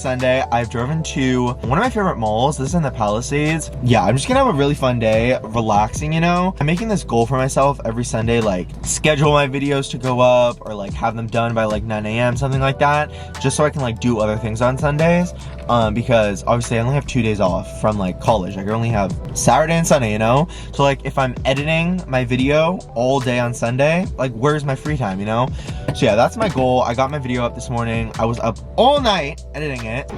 Sunday. I've driven to one of my favorite malls. This is in the Palisades. Yeah, I'm just gonna have a really fun day, relaxing, you know? I'm making this goal for myself every Sunday, like schedule my videos to go up or like have them done by like 9 a.m., something like that, just so I can like do other things on Sundays. Because obviously I only have 2 days off from like college. I can only have Saturday and Sunday, you know? So like if I'm editing my video all day on Sunday, like where's my free time, you know? So yeah, that's my goal. I got my video up this morning. I was up all night editing it.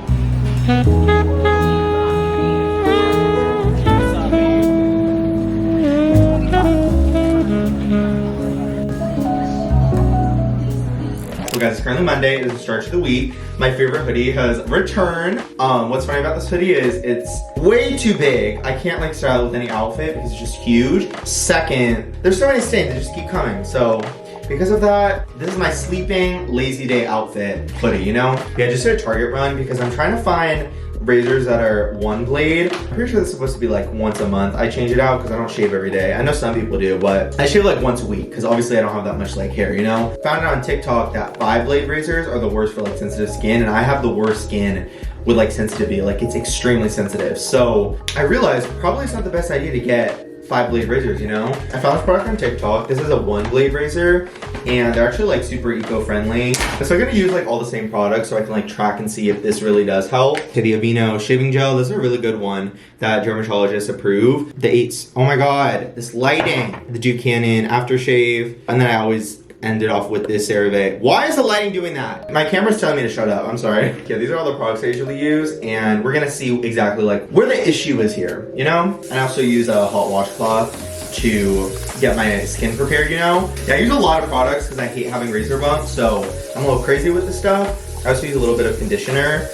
So guys, it's currently Monday. It is the start of the week. My favorite hoodie has returned. What's funny about this hoodie is it's way too big. I can't like style it with any outfit because it's just huge. Second, there's so many stains that just keep coming. So because of that, this is my sleeping lazy day outfit hoodie, you know? Yeah, I just did a Target run because I'm trying to find razors that are one blade. I'm pretty sure this is supposed to be like once a month. I change it out because I don't shave every day. I know some people do, but I shave like once a week because obviously I don't have that much like hair, you know? Found out on TikTok that 5-blade razors are the worst for like sensitive skin, and I have the worst skin with like sensitivity. Like it's extremely sensitive. So I realized probably it's not the best idea to get 5-blade razors, you know? I found this product on TikTok. This is a 1-blade razor, and they're actually like super eco-friendly. So I'm gonna use like all the same products so I can like track and see if this really does help. Okay, the Aveeno shaving gel, this is a really good one that dermatologists approve. The 8s, oh my God, this lighting. The Buchanan aftershave, and then I always ended off with this CeraVe. Why is the lighting doing that? My camera's telling me to shut up, I'm sorry. Okay, these are all the products I usually use, and we're gonna see exactly like where the issue is here, you know? And I also use a hot washcloth to get my skin prepared, you know? Yeah, I use a lot of products because I hate having razor bumps, so I'm a little crazy with this stuff. I also use a little bit of conditioner,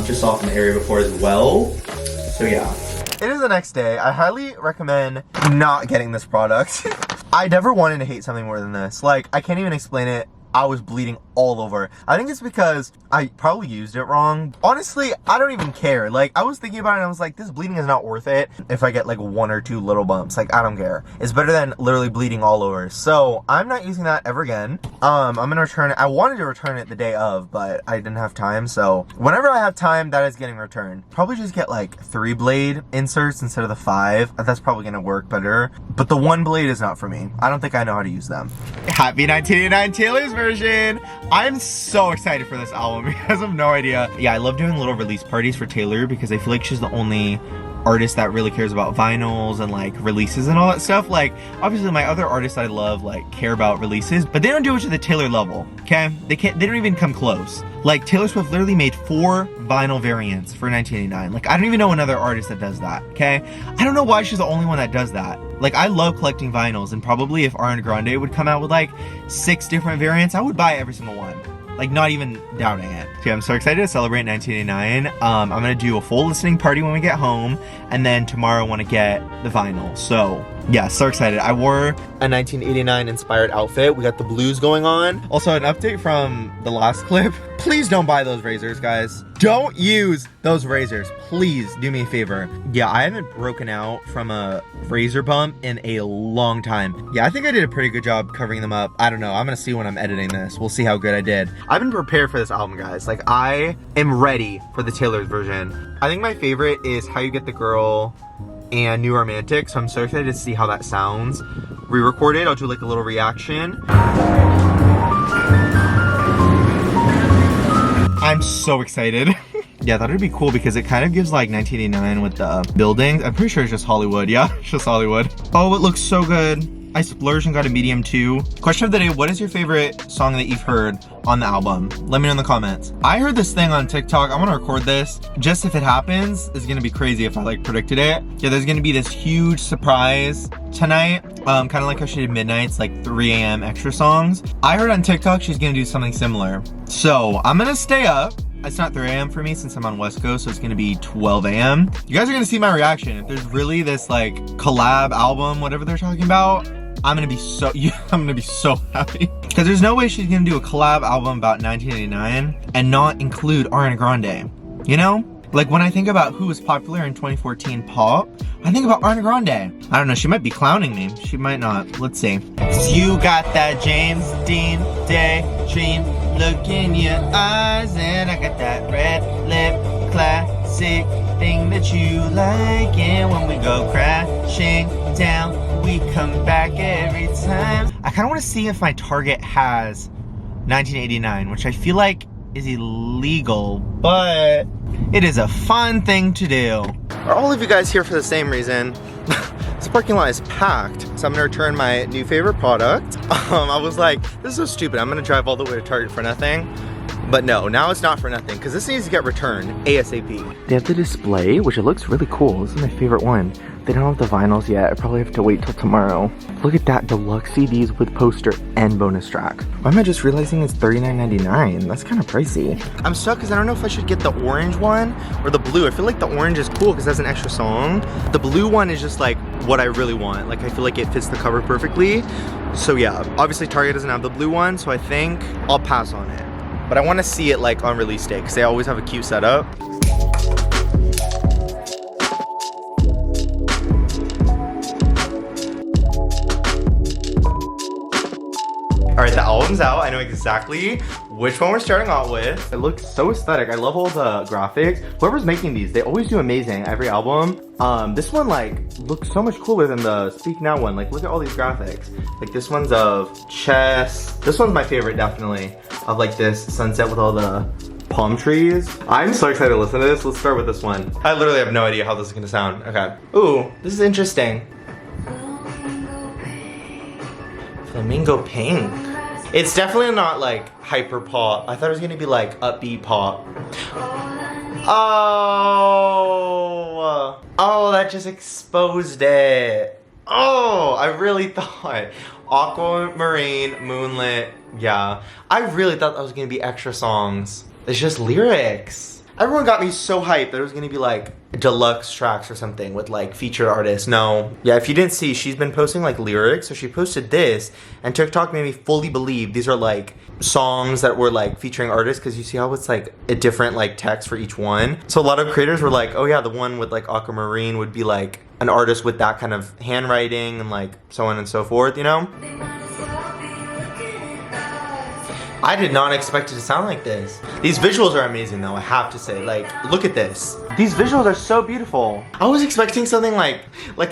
just soften the area before as well. So yeah. It is the next day. I highly recommend not getting this product. I never wanted to hate something more than this. Like, I can't even explain it. I was bleeding all over. I think it's because I probably used it wrong. Honestly, I don't even care. Like, I was thinking about it and I was like, this bleeding is not worth it if I get like 1 or 2 little bumps. Like, I don't care. It's better than literally bleeding all over. So, I'm not using that ever again. I'm gonna return it. I wanted to return it the day of, but I didn't have time. So, whenever I have time, that is getting returned. Probably just get like 3-blade inserts instead of the 5. That's probably gonna work better. But the 1-blade is not for me. I don't think I know how to use them. Happy 1989 Taylor's version. I'm so excited for this album because I have no idea. Yeah, I love doing little release parties for Taylor because I feel like she's the only artist that really cares about vinyls and like releases and all that stuff. Like, obviously my other artists I love like care about releases, but they don't do it to the Taylor level, okay? They don't even come close. Like, Taylor Swift literally made 4 vinyl variants for 1989. Like, I don't even know another artist that does that, okay? I don't know why she's the only one that does that. Like, I love collecting vinyls, and probably if Ariana Grande would come out with like 6 different variants, I would buy every single one. Like, not even doubting it. Okay, I'm so excited to celebrate 1989. I'm gonna do a full listening party when we get home, and then tomorrow I wanna get the vinyl. So, yeah, so excited. I wore a 1989 inspired outfit. We got the blues going on. Also, an update from the last clip. Please don't buy those razors, guys. Don't use those razors. Please do me a favor. Yeah, I haven't broken out from a razor bump in a long time. Yeah, I think I did a pretty good job covering them up. I don't know. I'm gonna see when I'm editing this. We'll see how good I did. I've been prepared for this album, guys. Like, I am ready for the Taylor's version. I think my favorite is How You Get the Girl and New Romantic, so I'm so excited to see how that sounds. Re-recorded, I'll do like a little reaction. I'm so excited. Yeah, I thought it'd be cool because it kind of gives like 1989 with the buildings. I'm pretty sure it's just Hollywood. Yeah, it's just Hollywood. Oh, it looks so good. I splurged and got a medium too. Question of the day, what is your favorite song that you've heard on the album? Let me know in the comments. I heard this thing on TikTok. I want to record this. Just if it happens, it's going to be crazy if I like predicted it. Yeah, there's going to be this huge surprise tonight. Kind of like how she did Midnight's like 3 a.m. extra songs. I heard on TikTok she's going to do something similar. So I'm going to stay up. It's not 3 a.m. for me since I'm on West Coast, so it's gonna be 12 a.m. You guys are gonna see my reaction. If there's really this like collab album, whatever they're talking about, I'm gonna be so happy. Because there's no way she's gonna do a collab album about 1989 and not include Ariana Grande. You know? Like, when I think about who was popular in 2014 pop, I think about Ariana Grande. I don't know, she might be clowning me. She might not. Let's see. You got that James Dean daydream. look in your eyes, and I got that red lip classic thing that you like. And when we go crashing down, we come back every time. I kind of want to see if my Target has 1989, which I feel like is illegal, but it is a fun thing to do. Are all of you guys here for the same reason? This parking lot is packed, so I'm gonna return my new favorite product. I was like, this is so stupid. I'm gonna drive all the way to Target for nothing. But no, now it's not for nothing, because this needs to get returned ASAP. They have the display, which it looks really cool. This is my favorite one. They don't have the vinyls yet. I probably have to wait till tomorrow. Look at that, deluxe CDs with poster and bonus track. Why am I just realizing it's $39.99? That's kind of pricey. I'm stuck because I don't know if I should get the orange one or the blue. I feel like the orange is cool because that's an extra song. The blue one is just like what I really want. Like I feel like it fits the cover perfectly. So yeah, obviously Target doesn't have the blue one, so I think I'll pass on it. But I want to see it like on release day because they always have a cute setup. Alright, the album's out. I know exactly which one we're starting out with. It looks so aesthetic. I love all the graphics. Whoever's making these, they always do amazing every album. This one like looks so much cooler than the Speak Now one. Like look at all these graphics. Like this one's of chess. This one's my favorite definitely. Of like this sunset with all the palm trees. I'm so excited to listen to this. Let's start with this one. I literally have no idea how this is gonna sound. Okay. Ooh, this is interesting. Flamingo Pink. It's definitely not like hyper pop. I thought it was gonna be like upbeat pop. Oh, that just exposed it. Oh, I really thought Aquamarine, Moonlit. Yeah, I really thought that was gonna be extra songs. It's just lyrics. Everyone got me so hyped that it was gonna be like deluxe tracks or something with like featured artists. No. Yeah, if you didn't see, she's been posting like lyrics. So she posted this and TikTok made me fully believe these are like songs that were like featuring artists because you see how it's like a different like text for each one. So a lot of creators were like, oh yeah, the one with like Aquamarine would be like an artist with that kind of handwriting and like so on and so forth, you know? I did not expect it to sound like this. These visuals are amazing though, I have to say. Like, look at this. These visuals are so beautiful. I was expecting something like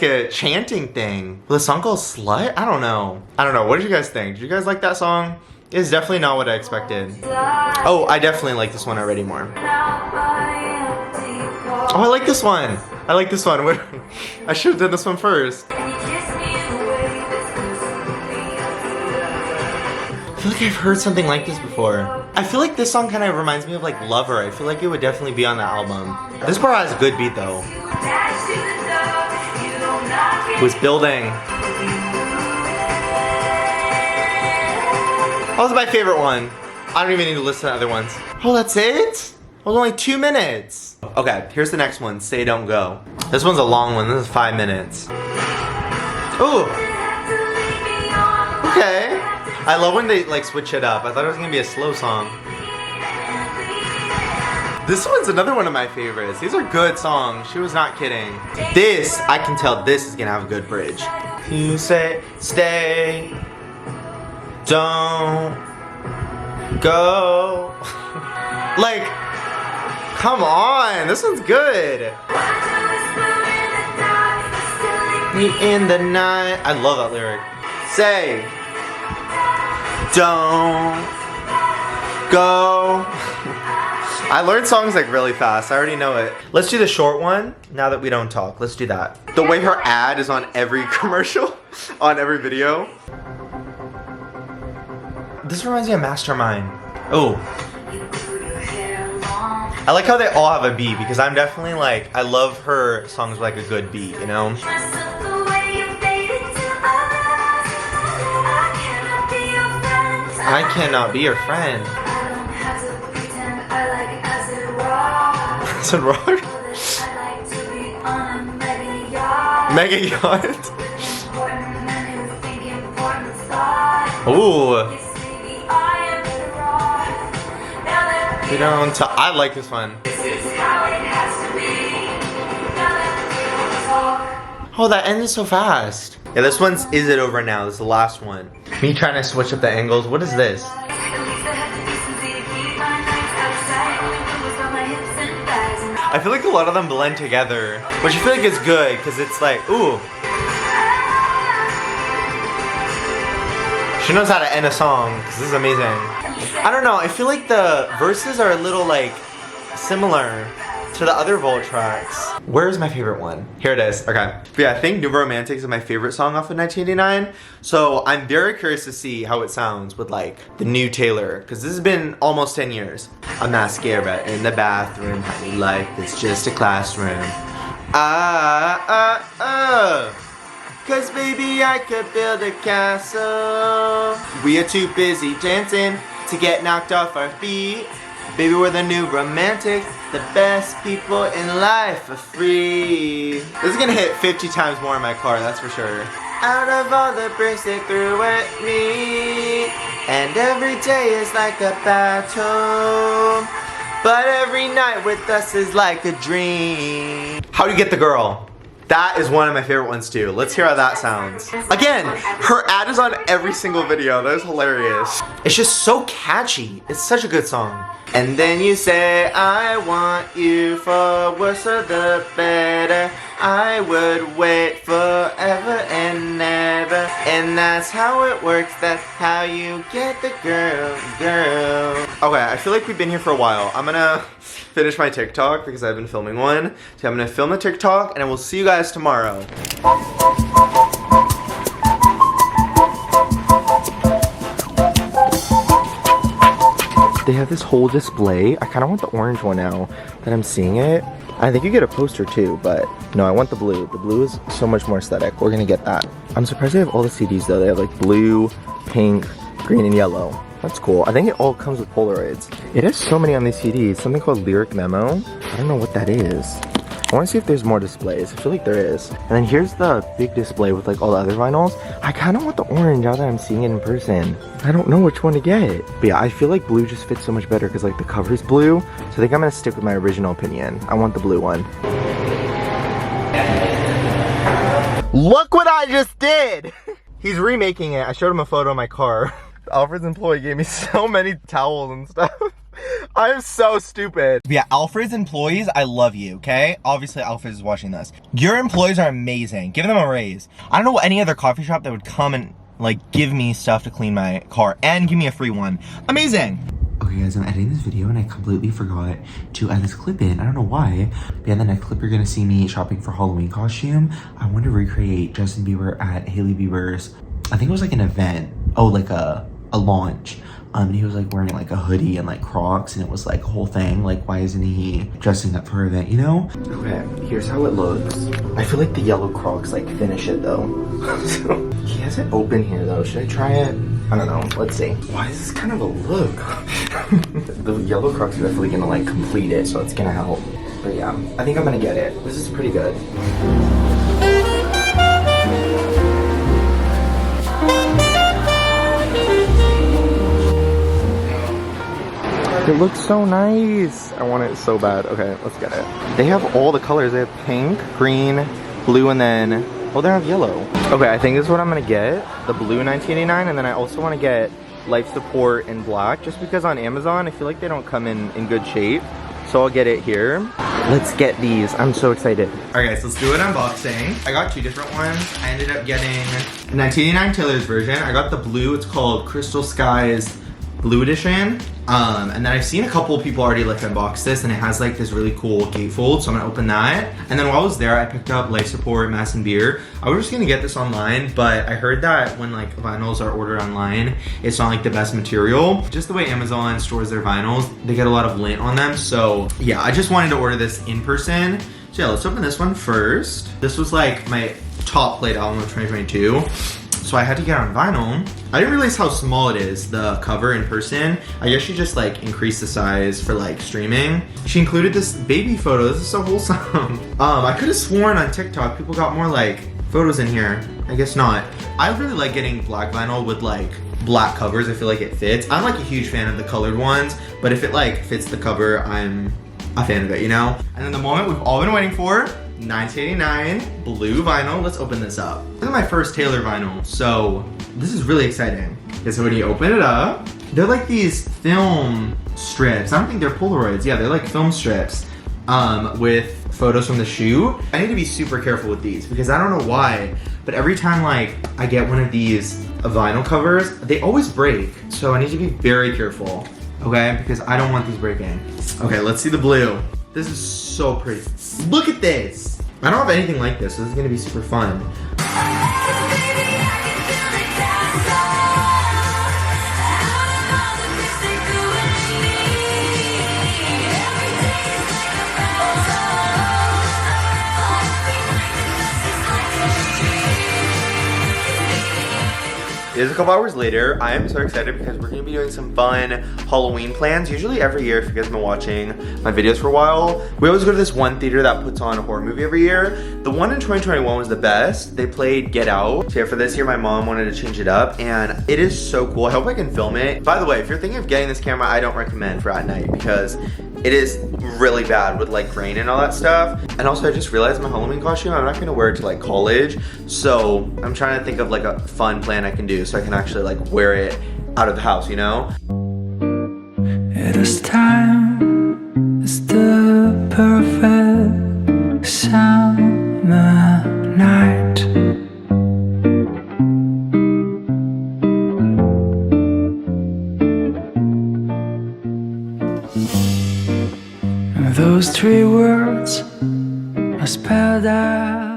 a chanting thing. With a song called Slut? I don't know. What did you guys think? Did you guys like that song? It's definitely not what I expected. Oh, I definitely like this one already more. Oh, I like this one. I like this one. I should have done this one first. I feel like I've heard something like this before. I feel like this song kind of reminds me of like Lover. I feel like it would definitely be on the album. This part has a good beat though. Who's building? That was my favorite one. I don't even need to listen to other ones. Oh, that's it? It was only 2 minutes. Okay, here's the next one, Say Don't Go. This one's a long one, this is 5 minutes. Ooh. Okay. I love when they like switch it up. I thought it was gonna be a slow song. This one's another one of my favorites. These are good songs. She was not kidding. This, I can tell this is gonna have a good bridge. You say, stay, don't go. Like, come on, this one's good. Me in the night. I love that lyric. Say, don't go. I learned songs like really fast. I already know it. Let's do the short one now that we don't talk. Let's do that. The way her ad is on every commercial, on every video. This reminds me of Mastermind. Oh. I like how they all have a beat because I'm definitely like, I love her songs with like a good beat, you know? I cannot be your friend. Acid rock? Mega yacht? Ooh. We don't talk. I like this one. Oh, that ended so fast. Yeah, this one's Is It Over Now? This is the last one. Me trying to switch up the angles. What is this? I feel like a lot of them blend together, which I feel like is good because it's like, ooh. She knows how to end a song because this is amazing. I don't know, I feel like the verses are a little like similar to the other Vault tracks. Where's my favorite one? Here it is, okay. But yeah, I think Nouveau Romantic is my favorite song off of 1989. So I'm very curious to see how it sounds with like the new Taylor, because this has been almost 10 years. A mascara in the bathroom, honey, life is just a classroom. Cause baby I could build a castle. We are too busy dancing to get knocked off our feet. Baby, we're the new romantics, the best people in life for free. This is gonna hit 50 times more in my car, that's for sure. Out of all the bricks they threw at me, and every day is like a battle, but every night with us is like a dream. How do you get the girl? That is one of my favorite ones too. Let's hear how that sounds. Again, her ad is on every single video. That is hilarious. It's just so catchy. It's such a good song. And then you say, I want you for worse or the better. I would wait forever and never. And that's how it works. That's how you get the girl. Okay, I feel like we've been here for a while. I'm gonna finish my TikTok because I've been filming one. So I'm gonna film the TikTok and I will see you guys tomorrow. They have this whole display. I kind of want the orange one now that I'm seeing it. I think you get a poster too, but no, I want the blue. The blue is so much more aesthetic. We're gonna get that. I'm surprised they have all the CDs though. They have like blue, pink, green, and yellow. That's cool. I think it all comes with Polaroids. It has so many on these CDs. Something called Lyric Memo. I don't know what that is. I want to see if there's more displays. I feel like there is. And then here's the big display with like all the other vinyls. I kind of want the orange now that I'm seeing it in person. I don't know which one to get. But yeah, I feel like blue just fits so much better because like the cover's blue. So I think I'm going to stick with my original opinion. I want the blue one. Look what I just did! He's remaking it. I showed him a photo of my car. Alfred's employee gave me so many towels and stuff. I'm so stupid. Yeah, Alfred's employees, I love you, okay? Obviously, Alfred is watching this. Your employees are amazing. Give them a raise. I don't know any other coffee shop that would come and, like, give me stuff to clean my car and give me a free one. Amazing. Okay, guys, I'm editing this video and I completely forgot to add this clip in. I don't know why. But in the next clip, you're gonna see me shopping for Halloween costume. I want to recreate Justin Bieber at Hailey Bieber's, I think it was like an event. Oh, like a launch. And he was like wearing like a hoodie and like Crocs, and it was like a whole thing. Like, why isn't he dressing up for an event, you know? Okay, here's how it looks. I feel like the yellow Crocs like finish it though. So, he has it open here though. Should I try it? I don't know. Let's see. Why is this kind of a look? The yellow Crocs are definitely gonna like complete it, so it's gonna help. But yeah, I think I'm gonna get it. This is pretty good. It looks so nice. I want it so bad. Okay, let's get it. They have all the colors. They have pink, green, blue, and then, oh, they have yellow. Okay, I think this is what I'm gonna get. The blue 1989, and then I also want to get life support in black, just because on Amazon, I feel like they don't come in good shape. So I'll get it here. Let's get these. I'm so excited. All right, guys, let's do an unboxing. I got two different ones. I ended up getting 1989 Taylor's version. I got the blue. It's called Crystal Skies Blue Edition. And then I've seen a couple of people already like unbox this, and it has like this really cool gatefold, so I'm gonna open that. And then while I was there, I picked up Life Support Mass and Beer. I was just gonna get this online, but I heard that when like vinyls are ordered online, it's not like the best material. Just the way Amazon stores their vinyls, they get a lot of lint on them. So yeah, I just wanted to order this in person. So yeah, let's open this one first. This was like my top played album of 2022. So I had to get on vinyl. I didn't realize how small it is, the cover in person. I guess she just like increased the size for like streaming. She included this baby photo. This is so wholesome. I could have sworn on TikTok people got more like photos in here. I guess not. I really like getting black vinyl with like black covers. I feel like it fits. I'm like a huge fan of the colored ones, but if it like fits the cover, I'm a fan of it, you know? And then the moment we've all been waiting for, 1989 blue vinyl. Let's open this up. This is my first Taylor vinyl, so this is really exciting. Okay, so when you open it up, they're like these film strips. I don't think they're Polaroids. Yeah, they're like film strips. with photos from the shoot. I need to be super careful with these because I don't know why, but every time like I get one of these vinyl covers, they always break. So I need to be very careful, okay? Because I don't want these breaking. Okay, let's see the blue. This is so pretty. Look at this. I don't have anything like this, so this is gonna be super fun. It is a couple hours later. I am so excited because we're gonna be doing some fun Halloween plans. Usually every year, if you guys have been watching my videos for a while, we always go to this one theater that puts on a horror movie every year. The one in 2021 was the best. They played Get Out. So yeah, for this year, my mom wanted to change it up and it is so cool. I hope I can film it. By the way, if you're thinking of getting this camera, I don't recommend for at night because it is really bad with like rain and all that stuff. And also I just realized my Halloween costume, I'm not gonna wear it to like college. So I'm trying to think of like a fun plan I can do so I can actually like wear it out of the house, you know? It is time, it's the perfect summer night. Those three words are spelled out.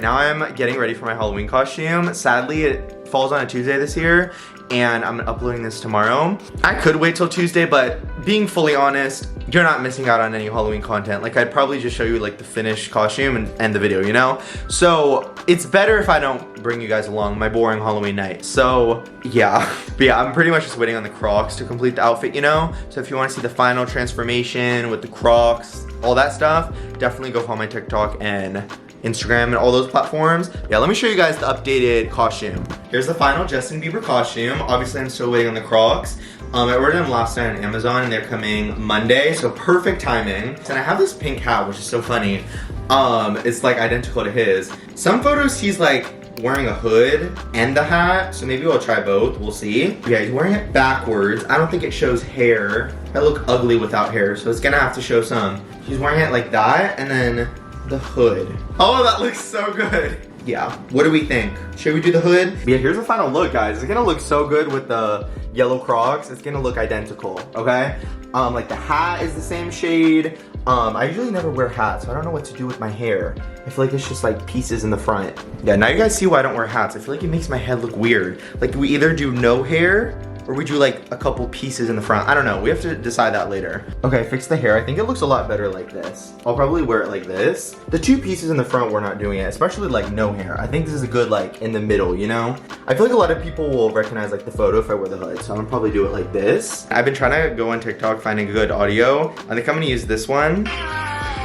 Now I'm getting ready for my Halloween costume. Sadly, it falls on a Tuesday this year, and I'm uploading this tomorrow. I could wait till Tuesday, but being fully honest, you're not missing out on any Halloween content. Like, I'd probably just show you like the finished costume and end the video, you know? So it's better if I don't bring you guys along my boring Halloween night. So yeah, but yeah, I'm pretty much just waiting on the Crocs to complete the outfit, you know? So if you want to see the final transformation with the Crocs, all that stuff, definitely go follow my TikTok and Instagram and all those platforms. Yeah, let me show you guys the updated costume. Here's the final Justin Bieber costume. Obviously, I'm still waiting on the Crocs. I ordered them last night on Amazon and they're coming Monday, so perfect timing. And I have this pink hat, which is so funny. It's like identical to his. Some photos he's like wearing a hood and the hat, so maybe we'll try both, we'll see. Yeah, he's wearing it backwards. I don't think it shows hair. I look ugly without hair, so it's gonna have to show some. He's wearing it like that, and then the hood. Oh, that looks so good. Yeah, what do we think? Should we do the hood? Yeah, here's the final look, guys. It's gonna look so good with the yellow Crocs. It's gonna look identical, okay? Like the hat is the same shade. I usually never wear hats, so I don't know what to do with my hair. I feel like it's just like pieces in the front. Yeah, now you guys see why I don't wear hats. I feel like it makes my head look weird. Like we either do no hair or we do like a couple pieces in the front. I don't know, we have to decide that later. Okay, fix the hair. I think it looks a lot better like this. I'll probably wear it like this. The two pieces in the front, we're not doing it, especially like no hair. I think this is a good like in the middle, you know? I feel like a lot of people will recognize like the photo if I wear the hood, so I'm gonna probably do it like this. I've been trying to go on TikTok finding a good audio. I think I'm gonna use this one.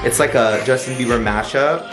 It's like a Justin Bieber mashup.